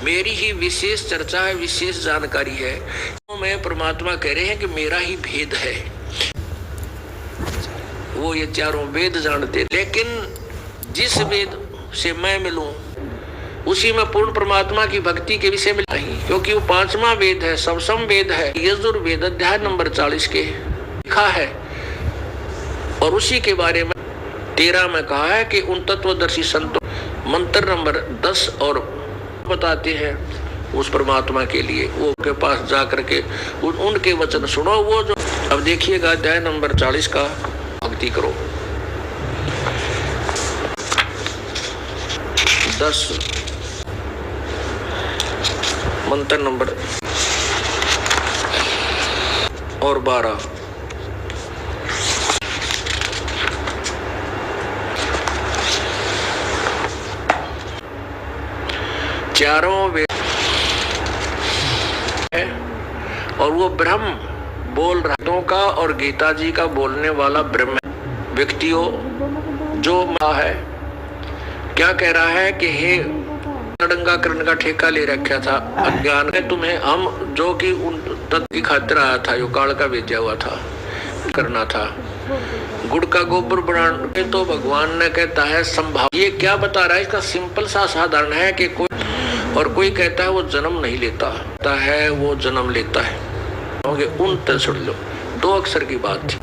मेरी ही विशेष चर्चा है, विशेष जानकारी है। तो मैं परमात्मा कह रहे हैं कि मेरा ही भेद है। वो ये चारों वेद जानते, लेकिन जिस वेद से मैं मिलूं उसी में पूर्ण परमात्मा की भक्ति के विषय में नहीं, क्योंकि वो पांचवा वेद है, सबसम वेद है। यजुर्वेद अध्याय नंबर 40 के लिखा है, और उसी के बारे में 13 में कहा है कि उन तत्वदर्शी संतों मंत्र नंबर 10 और बताते हैं उस परमात्मा के लिए, वो के पास जा करके उनके वचन सुनो। वो जो अब देखिएगा अध्याय नंबर 40 का भक्ति करो। 10 मंत्र नंबर और 12 चारों वेद है, और वो ब्रह्म बोल रहा का, और गीता जी का बोलने वाला ब्रह्म व्यक्तियों जो है क्या कह रहा है कि हे नडंगा करने का ठेका ले रखा था अज्ञान है तुम्हें, हम जो कि उन तत्व की खातिर आया था, यो काल का भेजा हुआ था, करना था गुड़ का गोबर बनाने, तो भगवान ने कहता है संभाव। ये क्या बता रहा है, इसका सिंपल सा साधारण है कि कोई और कोई कहता है वो जन्म नहीं लेता है, वो जन्म लेता है। उन तक सुन लो, 2 अक्षर की बात थी।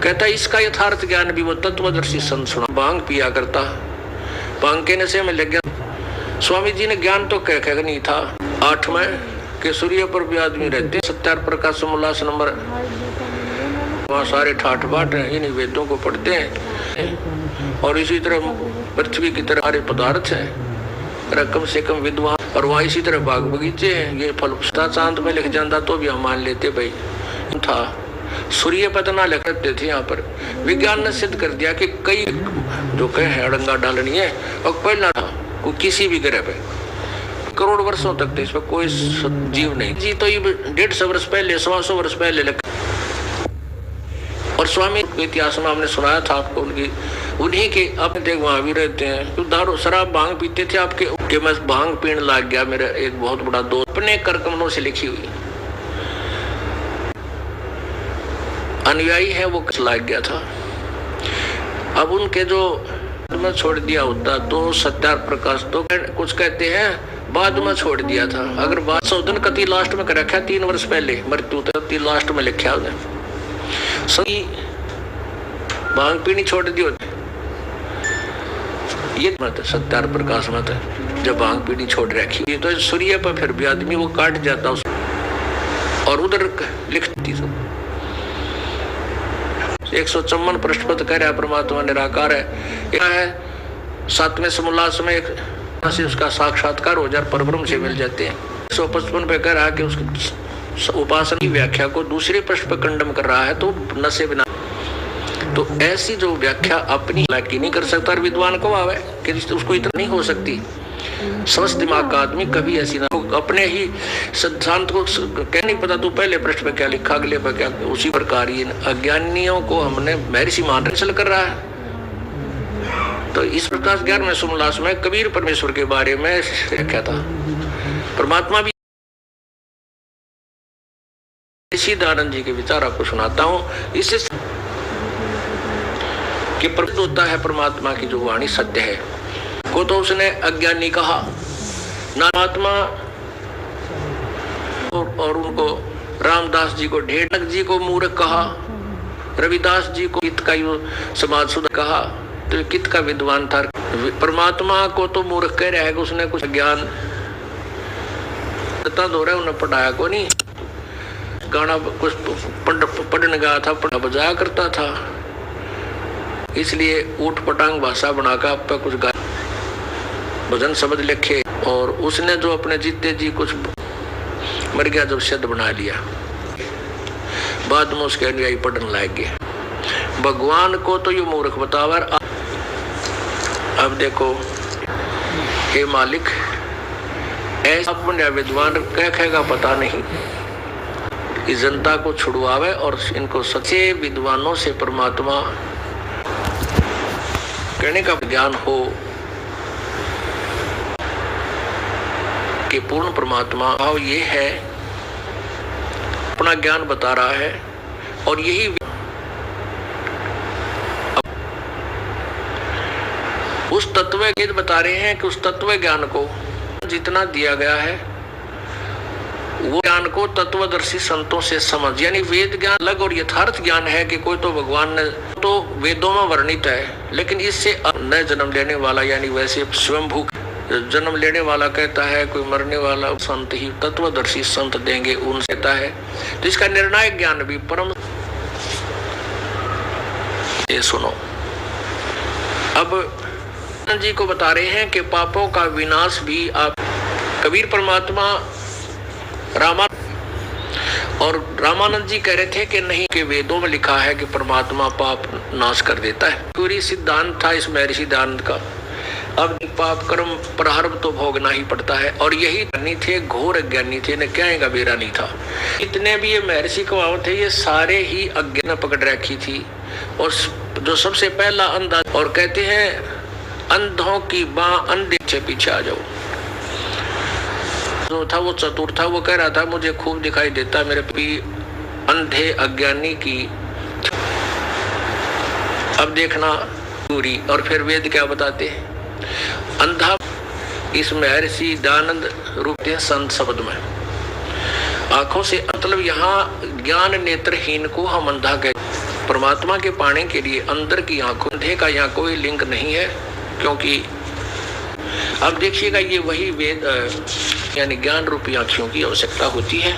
कहता है इसका यथार्थ ज्ञान भी वो तत्वदर्शी संत सुना। भांग पिया करता, भांग के नशे में लग गया। स्वामी जी ने ज्ञान तो कह नहीं था। 8 में के सूर्य पर भी आदमी रहते, 70 प्रकाश उल्लास नंबर, वहाँ सारे ठाठ बाट हैं, इन वेदों को पढ़ते हैं। और इसी तरह पृथ्वी की तरह सारे पदार्थ हैं, कम से कम विद्वान, और वहाँ इसी तरह बाग बगीचे हैं। ये फल चांद में लिख जाता तो भी हम मान लेते भाई था। सूर्य पतना लिखते थे यहाँ पर। विज्ञान ने सिद्ध कर दिया कि कई जो कहे अड़ंगा डालनी है, और पहला था को किसी भी ग्रह पे करोड़ वर्षों तक थे, इसमें कोई जीव नहीं जी। तो ये 150 वर्ष पहले, 100 वर्ष पहले लिखा। और स्वामी के इतिहास में हमने सुनाया था आपको, उनकी उन्हीं के अपने देख वहां भी रहते हैं, तो दारू शराब भांग पीते थे आपके कि मैं भांग पीने लग गया। मेरा एक बहुत बड़ा दोस्त, अपने कर कमलों से लिखी हुई अनुयायी है, वो लग गया था। अब उनके जो में छोड़ दिया होता तो 70 प्रकाश तो कुछ कहते हैं बाद में छोड़ दिया था। अगर बात सौदन कति लास्ट में कर रखा 3 वर्ष पहले मृत्यु तक लास्ट में लिखा उन्हें सही भांग पीनी छोड़ दी होती। ये मत 70 प्रकाश मत जब भांग पीनी छोड़ रखी, ये तो सूर्य पर फिर भी आदमी वो काट जाता उस, और उधर लिखती तो 154 पृष्ठ पर कह रहा परमात्मा निराकार है। 7वें समोल्लास में से उसका साक्षात्कार हो जाए, परब्रह्म से मिल जाते हैं। 155 पे कह रहा है कि उसकी उपासना की व्याख्या को दूसरे पृष्ठ पर खंडन कर रहा है, तो नशे बिना। तो ऐसी जो व्याख्या अपनी की नहीं कर सकता, और विद्वान को आवे कि उसको इतना नहीं हो सकती। समस्त दिमाग का आदमी कभी ऐसी ना अपने ही सिद्धांत को कह नहीं पता, तो पहले पृष्ठ पे क्या लिखा अगले पे क्या, उसी प्रकार ये अज्ञानियों को हमने महर्षि मान चल कर रहा है। तो इस प्रकार 11वें समोल्लास में कबीर परमेश्वर के बारे में क्या था, परमात्मा भी। सीधानंद जी के विचार आपको सुनाता हूँ। इससे कि प्रकट होता है परमात्मा की जो वाणी सत्य है को, तो उसने अज्ञानी कहा, नात्मा, और उनको रामदास जी को ढेर जी को मूर्ख कहा, रविदास जी को कित का समाज सुधा कहा, तो कित का विद्वान था। परमात्मा को तो मूर्ख कह रहा है कि उसने कुछ ज्ञान दो रहे, उन्हें पढ़ाया को नहीं, गाना कुछ पढ़ने गया था, पढ़ा बजाया करता था, इसलिए ऊट पटांग भाषा बनाकर आप पे कुछ गा भजन शब्द लिखे, और उसने जो अपने जीते जी कुछ मर गया जब शब्द बना लिया, बाद में उसके अनुयायी पढ़ने लग गए। भगवान को तो ये मूर्ख बतावर। अब देखो हे मालिक, ऐसा अपने विद्वान कह कहेगा पता नहीं, इस जनता को छुड़वावे और इनको सच्चे विद्वानों से परमात्मा कहने का ज्ञान हो। कि पूर्ण परमात्मा भाव ये है, अपना ज्ञान बता रहा है। और यही उस तत्व वेद बता रहे हैं कि उस तत्व ज्ञान को जितना दिया गया है वो ज्ञान को तत्वदर्शी संतों से समझ, यानी वेद ज्ञान अलग और यथार्थ ज्ञान है कि कोई तो भगवान ने तो वेदों में वर्णित है, लेकिन इससे न जन्म लेने वाला, यानी वैसे स्वयंभू जन्म लेने वाला कहता है, कोई मरने वाला संत ही तत्वदर्शी संत देंगे उनसे कहता है। तो इसका निर्णायक ज्ञान भी परम। ये सुनो, अब जी को बता रहे हैं कि पापों का विनाश भी आप कबीर परमात्मा रामानंद जी कह रहे थे कि नहीं, कि वेदों में लिखा है कि परमात्मा पाप नाश कर देता है। पूरी सिद्धांत था इस महर्षि सिद्धांत का। अब पाप कर्म प्रारब्ध तो भोगना ही पड़ता है। और यही ज्ञानी थे, घोर अज्ञानी थे, न क्या गबेरा नहीं था। इतने भी ये महर्षि कुमाव थे, ये सारे ही अज्ञान पकड़ रखी थी। और जो सबसे पहला अंधा, और कहते हैं अंधों की बाँ अंधे पीछे आ जाओ। जो था वो चतुर था, वो कह रहा था मुझे खूब दिखाई देता मेरे पी अंधे अज्ञानी की। अब देखना पूरी। और फिर वेद क्या बताते हैं, अंधा इस महर्षि दयानंद रूप संत शब्द में आंखों से, मतलब यहाँ ज्ञान नेत्रहीन को हम अंधा कहते। परमात्मा के पाने के लिए अंदर की आंखों, अंधे का यहाँ कोई लिंक नहीं है, क्योंकि अब देखिएगा ये वही वेद यानी ज्ञान रूपी आंखों की आवश्यकता होती है।